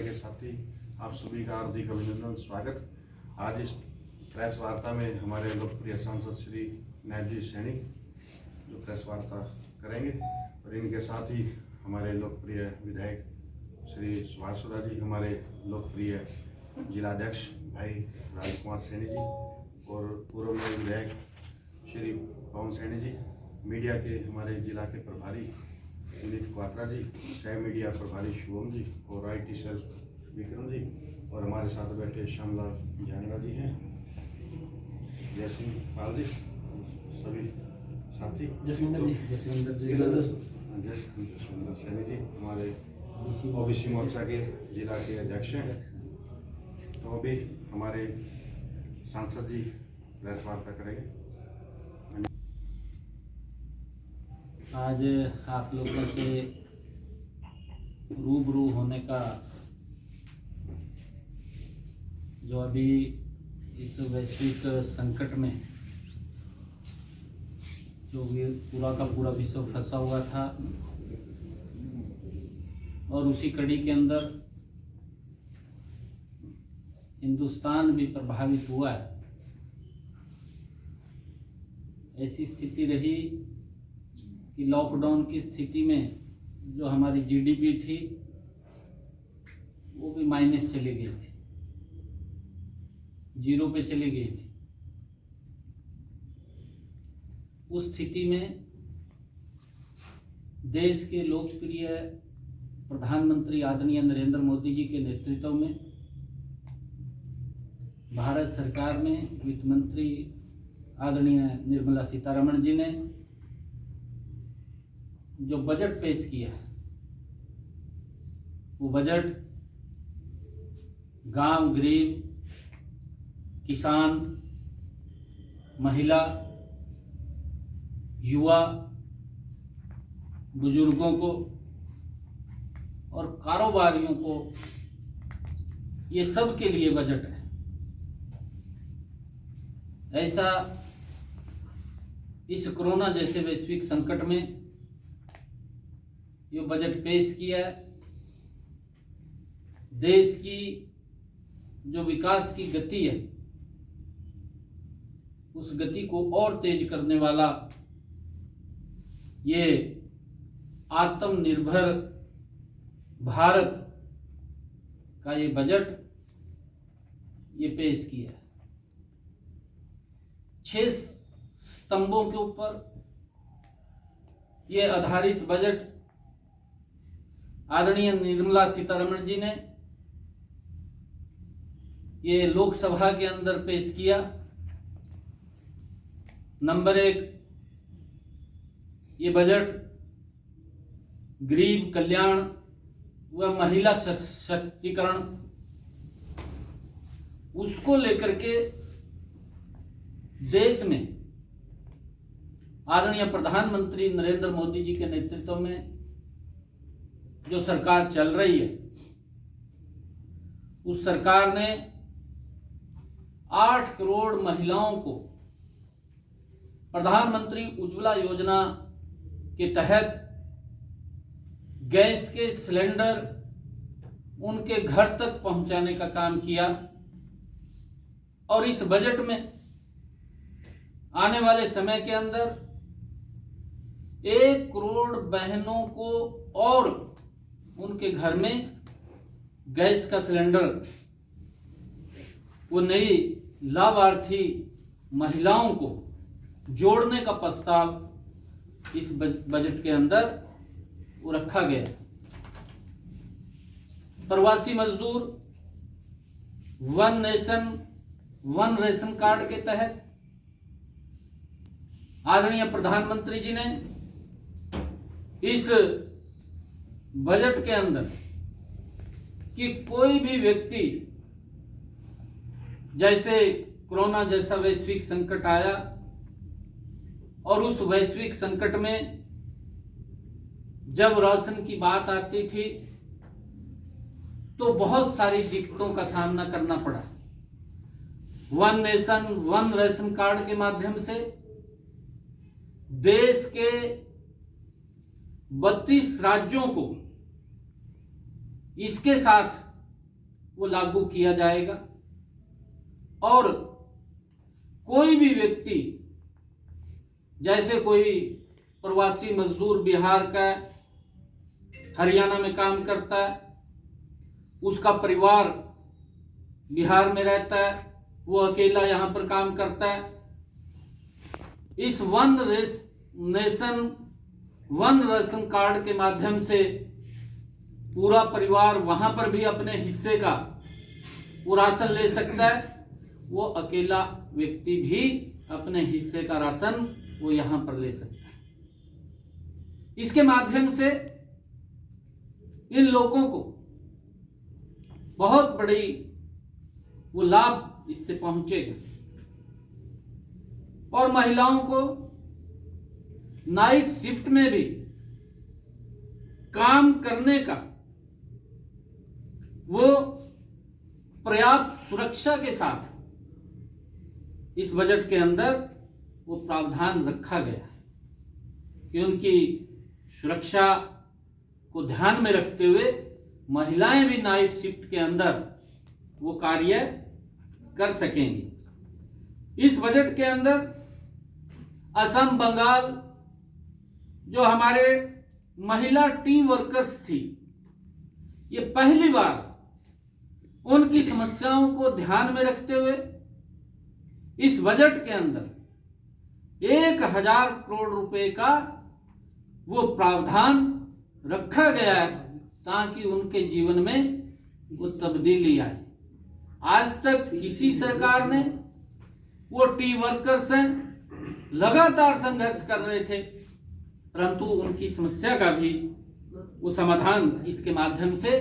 के साथी आप सभी का हार्दिक अभिनंदन, स्वागत। आज इस प्रेस वार्ता में हमारे लोकप्रिय सांसद श्री नायब जी सैनी जो प्रेस वार्ता करेंगे, और इनके साथ ही हमारे लोकप्रिय विधायक श्री सुभाष सुधा जी, हमारे लोकप्रिय जिलाध्यक्ष भाई राजकुमार सैनी जी, और पूर्व में विधायक श्री पवन सैनी जी, मीडिया के हमारे जिला के प्रभारी सुनील क्वात्रा जी, सह मीडिया प्रभारी शुभम जी, और IT सेल विक्रम जी, और हमारे साथ बैठे श्यामलाल जानगा जी हैं, जय सिंह पाल जी, सभी साथी जसविंदर सैनी जी हमारे OBC मोर्चा के जिला के अध्यक्ष हैं। तो अभी हमारे सांसद जी प्रेस वार्ता करेंगे। आज आप लोगों से रूबरू होने का जो अभी इस वैश्विक संकट में जो भी पूरा का पूरा विश्व फंसा हुआ था, और उसी कड़ी के अंदर हिंदुस्तान भी प्रभावित हुआ है। ऐसी स्थिति रही कि लॉकडाउन की स्थिति में जो हमारी GDP थी वो भी माइनस चली गई थी, 0 पे चली गई थी। उस स्थिति में देश के लोकप्रिय प्रधानमंत्री आदरणीय नरेंद्र मोदी जी के नेतृत्व में भारत सरकार में वित्त मंत्री आदरणीय निर्मला सीतारमण जी ने जो बजट पेश किया, वो बजट गांव, गरीब, किसान, महिला, युवा, बुजुर्गों को और कारोबारियों को, ये सब के लिए बजट है। ऐसा इस कोरोना जैसे वैश्विक संकट में ये बजट पेश किया है। देश की जो विकास की गति है, उस गति को और तेज करने वाला ये आत्मनिर्भर भारत का ये बजट ये पेश किया है। 6 स्तंभों के ऊपर ये आधारित बजट आदरणीय निर्मला सीतारमण जी ने ये लोकसभा के अंदर पेश किया। नंबर 1, ये बजट गरीब कल्याण व महिला सशक्तिकरण उसको लेकर के देश में आदरणीय प्रधानमंत्री नरेंद्र मोदी जी के नेतृत्व में जो सरकार चल रही है, उस सरकार ने 8 करोड़ महिलाओं को प्रधानमंत्री उज्ज्वला योजना के तहत गैस के सिलेंडर उनके घर तक पहुंचाने का काम किया। और इस बजट में आने वाले समय के अंदर 1 करोड़ बहनों को और उनके घर में गैस का सिलेंडर, वो नई लाभार्थी महिलाओं को जोड़ने का प्रस्ताव इस बजट के अंदर वो रखा गया। प्रवासी मजदूर 1 नेशन 1 रेशन कार्ड के तहत आदरणीय प्रधानमंत्री जी ने इस बजट के अंदर कि कोई भी व्यक्ति, जैसे कोरोना जैसा वैश्विक संकट आया और उस वैश्विक संकट में जब राशन की बात आती थी तो बहुत सारी दिक्कतों का सामना करना पड़ा। 1 नेशन 1 रेशन कार्ड के माध्यम से देश के 32 राज्यों को इसके साथ वो लागू किया जाएगा। और कोई भी व्यक्ति, जैसे कोई प्रवासी मजदूर बिहार का हरियाणा में काम करता है, उसका परिवार बिहार में रहता है, वो अकेला यहाँ पर काम करता है, इस वन रेशन कार्ड के माध्यम से पूरा परिवार वहां पर भी अपने हिस्से का वो राशन ले सकता है। वो अकेला व्यक्ति भी अपने हिस्से का राशन वो यहां पर ले सकता है। इसके माध्यम से इन लोगों को बहुत बड़ी वो लाभ इससे पहुंचेगा। और महिलाओं को नाइट शिफ्ट में भी काम करने का वो पर्याप्त सुरक्षा के साथ इस बजट के अंदर वो प्रावधान रखा गया है कि उनकी सुरक्षा को ध्यान में रखते हुए महिलाएं भी नाइट शिफ्ट के अंदर वो कार्य कर सकेंगी। इस बजट के अंदर असम, बंगाल जो हमारे महिला टीम वर्कर्स थी, ये पहली बार उनकी समस्याओं को ध्यान में रखते हुए इस बजट के अंदर 1000 करोड़ रुपए का वो प्रावधान रखा गया है ताकि उनके जीवन में वो तब्दीली आए। आज तक किसी सरकार ने, वो टी वर्कर्स हैं, लगातार संघर्ष कर रहे थे, परंतु उनकी समस्या का भी वो समाधान इसके माध्यम से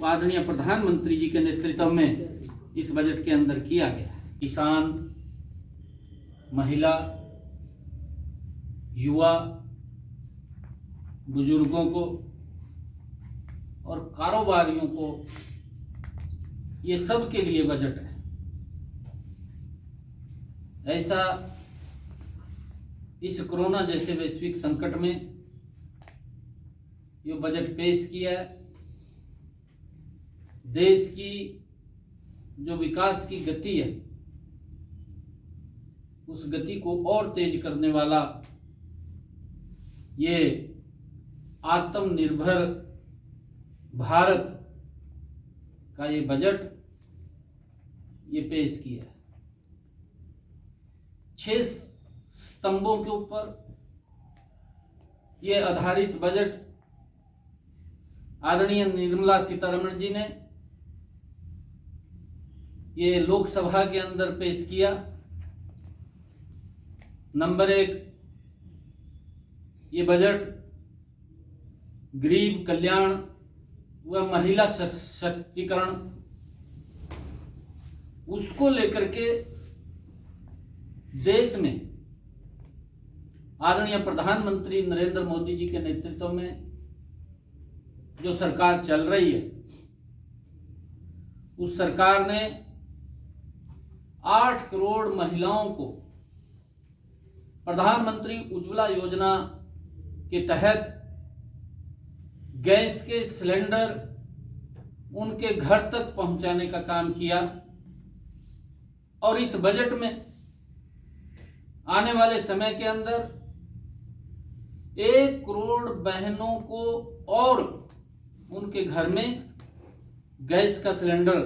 आदरणीय प्रधानमंत्री जी के नेतृत्व में इस बजट के अंदर किया गया। किसान, महिला, युवा, बुजुर्गों को और कारोबारियों को, ये सब के लिए बजट है। ऐसा इस कोरोना जैसे वैश्विक संकट में ये बजट पेश किया है। देश की जो विकास की गति है, उस गति को और तेज करने वाला ये आत्मनिर्भर भारत का ये बजट ये पेश किया है। 6 स्तंभों के ऊपर ये आधारित बजट आदरणीय निर्मला सीतारमण जी ने ये लोकसभा के अंदर पेश किया। नंबर 1, ये बजट गरीब कल्याण व महिला सशक्तिकरण उसको लेकर के देश में आदरणीय प्रधानमंत्री नरेंद्र मोदी जी के नेतृत्व में जो सरकार चल रही है, उस सरकार ने 8 करोड़ महिलाओं को प्रधानमंत्री उज्ज्वला योजना के तहत गैस के सिलेंडर उनके घर तक पहुंचाने का काम किया। और इस बजट में आने वाले समय के अंदर 1 करोड़ बहनों को और उनके घर में गैस का सिलेंडर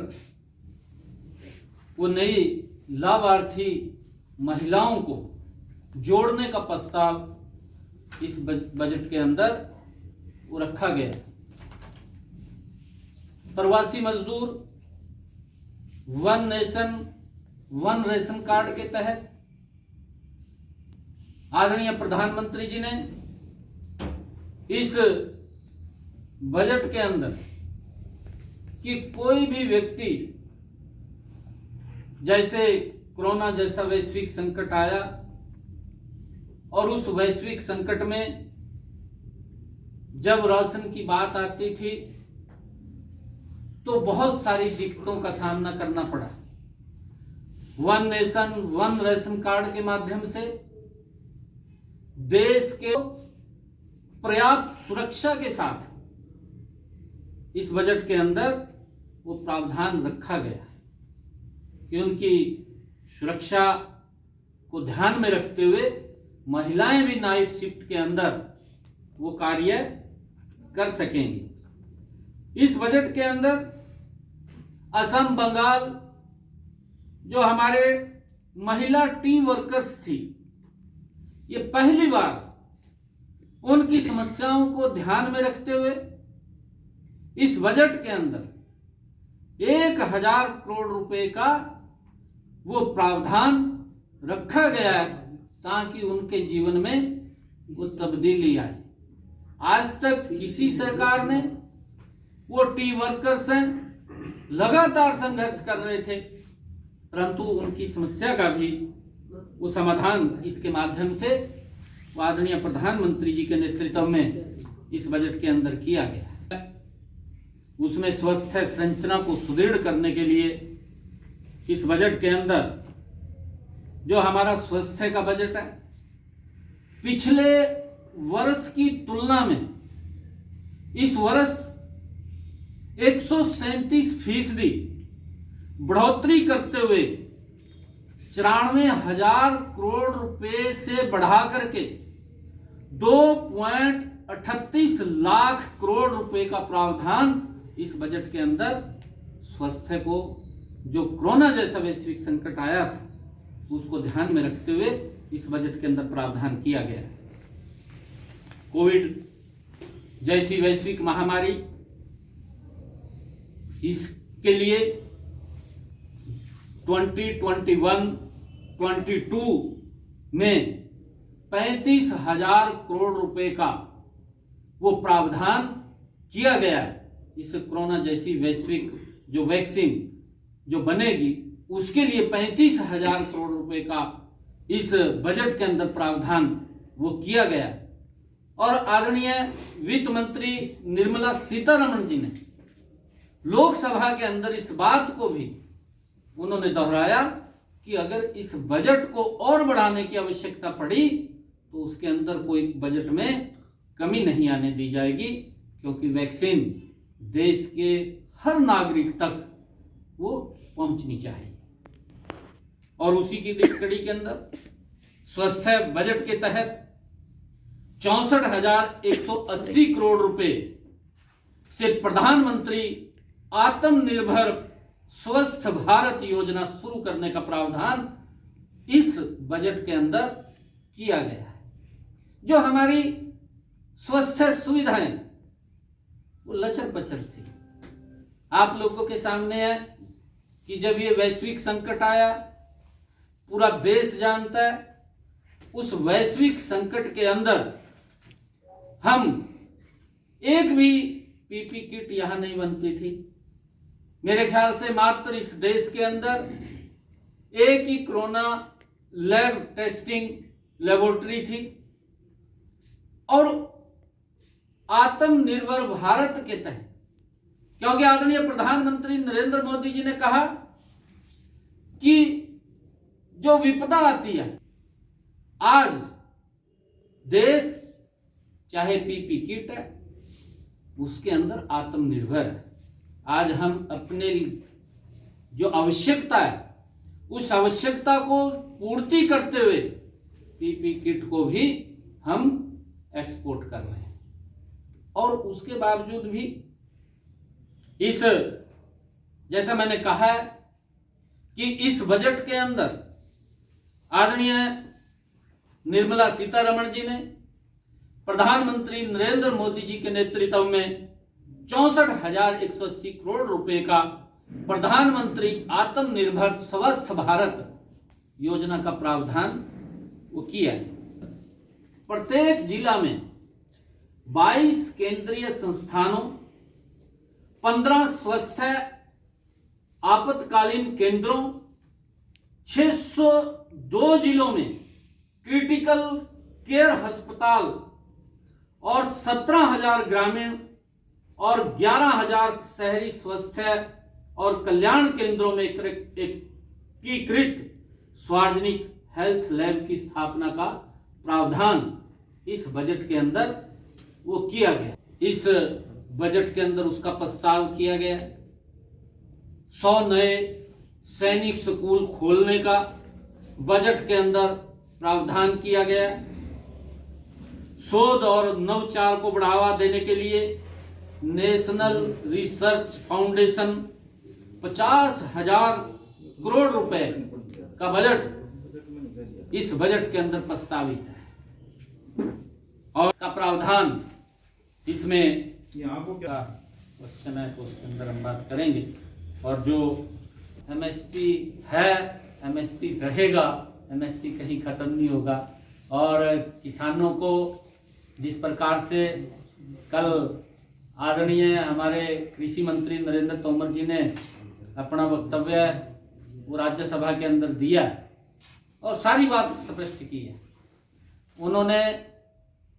वो नई लाभार्थी महिलाओं को जोड़ने का प्रस्ताव इस बजट के अंदर वो रखा गया। प्रवासी मजदूर one nation one ration card के तहत आदरणीय प्रधानमंत्री जी ने इस बजट के अंदर कि कोई भी व्यक्ति, जैसे कोरोना जैसा वैश्विक संकट आया और उस वैश्विक संकट में जब राशन की बात आती थी तो बहुत सारी दिक्कतों का सामना करना पड़ा। One nation one ration card के माध्यम से देश के पर्याप्त सुरक्षा के साथ इस बजट के अंदर वो प्रावधान रखा गया है कि उनकी सुरक्षा को ध्यान में रखते हुए महिलाएं भी नाइट शिफ्ट के अंदर वो कार्य कर सकेंगी। इस बजट के अंदर असम, बंगाल जो हमारे महिला टीम वर्कर्स थी, ये पहली बार उनकी समस्याओं को ध्यान में रखते हुए इस बजट के अंदर 1000 करोड़ रुपए का वो प्रावधान रखा गया है ताकि उनके जीवन में वो तब्दीली आए। आज तक किसी सरकार ने, वो टी वर्कर्स हैं, लगातार संघर्ष कर रहे थे, परंतु उनकी समस्या का भी वो समाधान इसके माध्यम से आदरणीय प्रधानमंत्री जी के नेतृत्व में इस बजट के अंदर किया गया है। उसमें स्वास्थ्य संरचना को सुदृढ़ करने के लिए इस बजट के अंदर जो हमारा स्वास्थ्य का बजट है, पिछले वर्ष की तुलना में इस वर्ष 137% बढ़ोतरी करते हुए 94,000 करोड़ रुपए से बढ़ा करके 2.38 लाख करोड़ रुपए का प्रावधान इस बजट के अंदर स्वास्थ्य को, जो कोरोना जैसा वैश्विक संकट आया था, उसको ध्यान में रखते हुए इस बजट के अंदर प्रावधान किया गया है। कोविड जैसी वैश्विक महामारी, इसके लिए 2021-22 में 35,000 करोड़ रुपए का वो प्रावधान किया गया है। इस कोरोना जैसी वैश्विक जो वैक्सीन जो बनेगी, उसके लिए 35,000 करोड़ रुपए का इस बजट के अंदर प्रावधान वो किया गया है। और आदरणीय वित्त मंत्री निर्मला सीतारमण जी ने लोकसभा के अंदर इस बात को भी उन्होंने दोहराया कि अगर इस बजट को और बढ़ाने की आवश्यकता पड़ी तो उसके अंदर कोई बजट में कमी नहीं आने दी जाएगी, क्योंकि वैक्सीन देश के हर नागरिक तक वो पहुंचनी चाहिए। और उसी की कड़ी के अंदर स्वास्थ्य बजट के तहत 64,180 करोड़ रुपए से प्रधानमंत्री आत्मनिर्भर स्वस्थ भारत योजना शुरू करने का प्रावधान इस बजट के अंदर किया गया है। जो हमारी स्वास्थ्य सुविधाएं वो लचर पचर थी। आप लोगों के सामने है कि जब ये वैश्विक संकट आया, पूरा देश जानता है, उस वैश्विक संकट के अंदर हम एक भी पीपी किट यहां नहीं बनती थी। मेरे ख्याल से मात्र इस देश के अंदर एक ही कोरोना लैब टेस्टिंग लेबोरेटरी थी। और आत्मनिर्भर भारत के तहत, क्योंकि आदरणीय प्रधानमंत्री नरेंद्र मोदी जी ने कहा कि जो विपदा आती है, आज देश चाहे पीपी किट है, उसके अंदर आत्मनिर्भर है। आज हम अपने जो आवश्यकता है, उस आवश्यकता को पूर्ति करते हुए पीपी किट को भी हम एक्सपोर्ट कर रहे हैं। और उसके बावजूद भी इस, जैसा मैंने कहा है कि इस बजट के अंदर आदरणीय निर्मला सीतारमण जी ने प्रधानमंत्री नरेंद्र मोदी जी के नेतृत्व में 64,180 करोड़ रुपए का प्रधानमंत्री आत्मनिर्भर स्वस्थ भारत योजना का प्रावधान वो किया है। प्रत्येक जिला में 22 केंद्रीय संस्थानों, 15 स्वास्थ्य आपातकालीन केंद्रों, 602 जिलों में क्रिटिकल केयर अस्पताल और 17,000 ग्रामीण और 11,000 शहरी स्वास्थ्य और कल्याण केंद्रों में एकीकृत सार्वजनिक हेल्थ लैब की स्थापना का प्रावधान इस बजट के अंदर वो किया गया। इस बजट के अंदर उसका प्रस्ताव किया गया। 100 नए सैनिक स्कूल खोलने का बजट के अंदर प्रावधान किया गया। शोध और नवाचार को बढ़ावा देने के लिए नेशनल रिसर्च फाउंडेशन 50,000 करोड़ रुपए का बजट इस बजट के अंदर प्रस्तावित है और का प्रावधान इसमें क्या क्वेश्चन है तो उसके अंदर हम बात करेंगे। और जो एमएसपी है, एमएसपी रहेगा, एमएसपी कहीं खत्म नहीं होगा। और किसानों को जिस प्रकार से कल आदरणीय हमारे कृषि मंत्री नरेंद्र तोमर जी ने अपना वक्तव्य वो राज्यसभा के अंदर दिया और सारी बात स्पष्ट की है। उन्होंने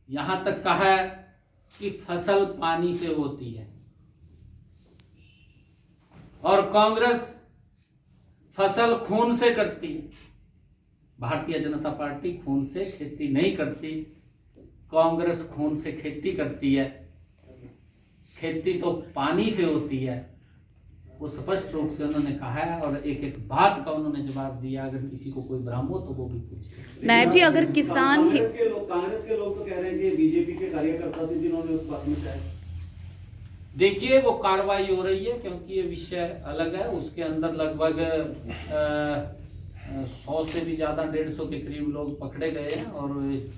यहाँ तक कहा है कि फसल पानी से होती है और कांग्रेस फसल खून से करती है। भारतीय जनता पार्टी खून से खेती नहीं करती, कांग्रेस खून से खेती करती है। खेती तो पानी से होती है, वो स्पष्ट रूप से उन्होंने कहा है और एक एक बात का उन्होंने जवाब दिया। अगर किसी को कोई भ्रम हो तो वो भी पूछे। नायब जी, अगर किसान कांग्रेस के लोग तो कह रहे हैं कि बीजेपी के कार्यकर्ता थे जिन्होंने उस बात में कहा। देखिए वो कार्रवाई हो रही है क्योंकि ये विषय अलग है। उसके अंदर लगभग 100 से भी ज्यादा 150 के करीब लोग पकड़े गए हैं। और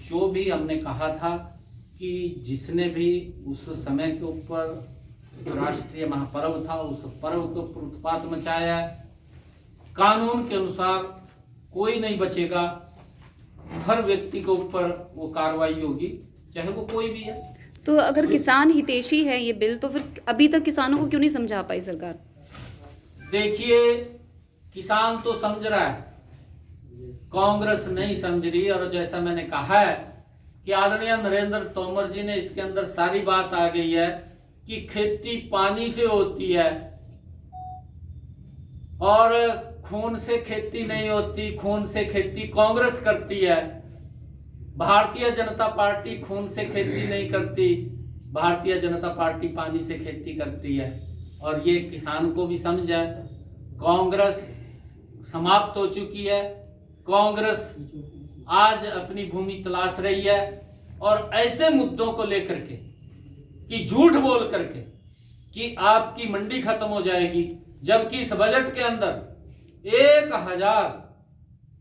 जो भी हमने कहा था कि जिसने भी उस समय के ऊपर राष्ट्रीय महापर्व था उस पर्व के ऊपर उत्पात मचाया, कानून के अनुसार कोई नहीं बचेगा। हर व्यक्ति के ऊपर वो कार्रवाई होगी, चाहे वो कोई भी है। तो अगर किसान हितैषी है ये बिल, तो फिर अभी तक किसानों को क्यों नहीं समझा पाई सरकार? देखिए किसान तो समझ रहा है, कांग्रेस नहीं समझ रही। और जैसा मैंने कहा है कि आदरणीय नरेंद्र तोमर जी ने इसके अंदर सारी बात आ गई है कि खेती पानी से होती है और खून से खेती नहीं होती, खून से खेती कांग्रेस करती है। भारतीय जनता पार्टी खून से खेती नहीं करती, भारतीय जनता पार्टी पानी से खेती करती है। और ये किसान को भी समझ है, कांग्रेस समाप्त हो चुकी है। कांग्रेस आज अपनी भूमि तलाश रही है और ऐसे मुद्दों को लेकर के कि झूठ बोल करके कि आपकी मंडी खत्म हो जाएगी, जबकि इस बजट के अंदर 1000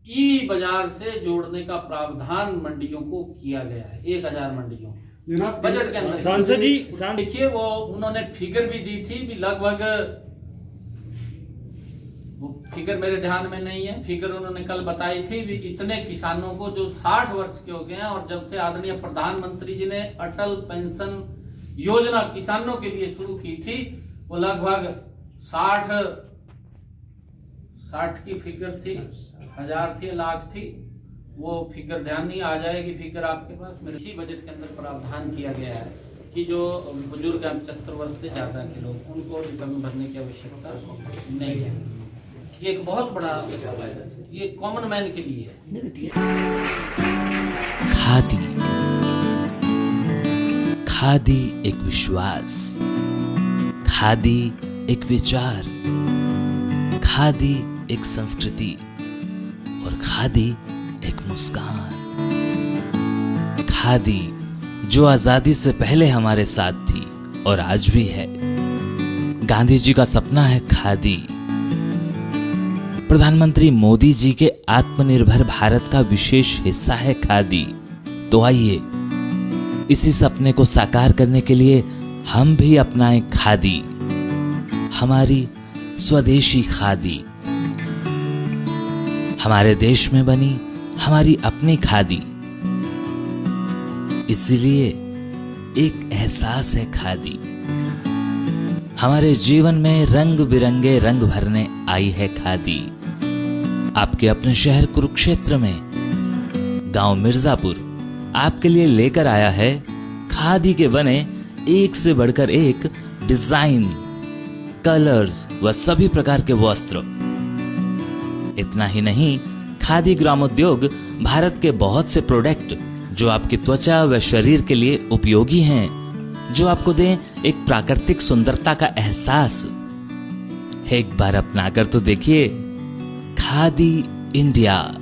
ई बाजार से जोड़ने का प्रावधान मंडियों को किया गया है। 1000 मंडियों इस बजट के अंदर। सांसद जी देखिए वो उन्होंने फिगर भी दी थी भी लगभग, वो फिगर मेरे ध्यान में नहीं है, फिगर उन्होंने कल बताई थी भी इतने किसानों को जो 60 वर्ष के हो गए हैं। और जब से आदरणीय प्रधानमंत्री जी ने अटल पेंशन योजना किसानों के लिए शुरू की थी, वो लगभग 60 की फिगर थी, 1000 थी, लाख थी, वो फिगर ध्यान नहीं आ जाएगी फिगर आपके पास। मेरे इसी बजट के अंदर प्रावधान किया गया है कि जो बुजुर्ग 75 वर्ष से ज्यादा के लोग, उनको रिटर्न भरने की आवश्यकता नहीं है। ये एक बहुत बड़ा, ये कॉमन मैन के लिए है। खादी एक विश्वास, खादी एक विचार, खादी एक संस्कृति और खादी एक मुस्कान। खादी जो आजादी से पहले हमारे साथ थी और आज भी है। गांधी जी का सपना है खादी। प्रधानमंत्री मोदी जी के आत्मनिर्भर भारत का विशेष हिस्सा है खादी। तो आइए इसी सपने को साकार करने के लिए हम भी अपनाएं खादी, हमारी स्वदेशी खादी, हमारे देश में बनी हमारी अपनी खादी। इसलिए एक एहसास है खादी। हमारे जीवन में रंग बिरंगे रंग भरने आई है खादी। आपके अपने शहर कुरुक्षेत्र में गांव मिर्जापुर आपके लिए लेकर आया है खादी के बने एक से बढ़कर एक डिजाइन, कलर्स व सभी प्रकार के वस्त्र। इतना ही नहीं, खादी ग्रामोद्योग भारत के बहुत से प्रोडक्ट जो आपकी त्वचा व शरीर के लिए उपयोगी हैं, जो आपको दें एक प्राकृतिक सुंदरता का एहसास, एक बार अपना कर तो देखिए। खादी इंडिया।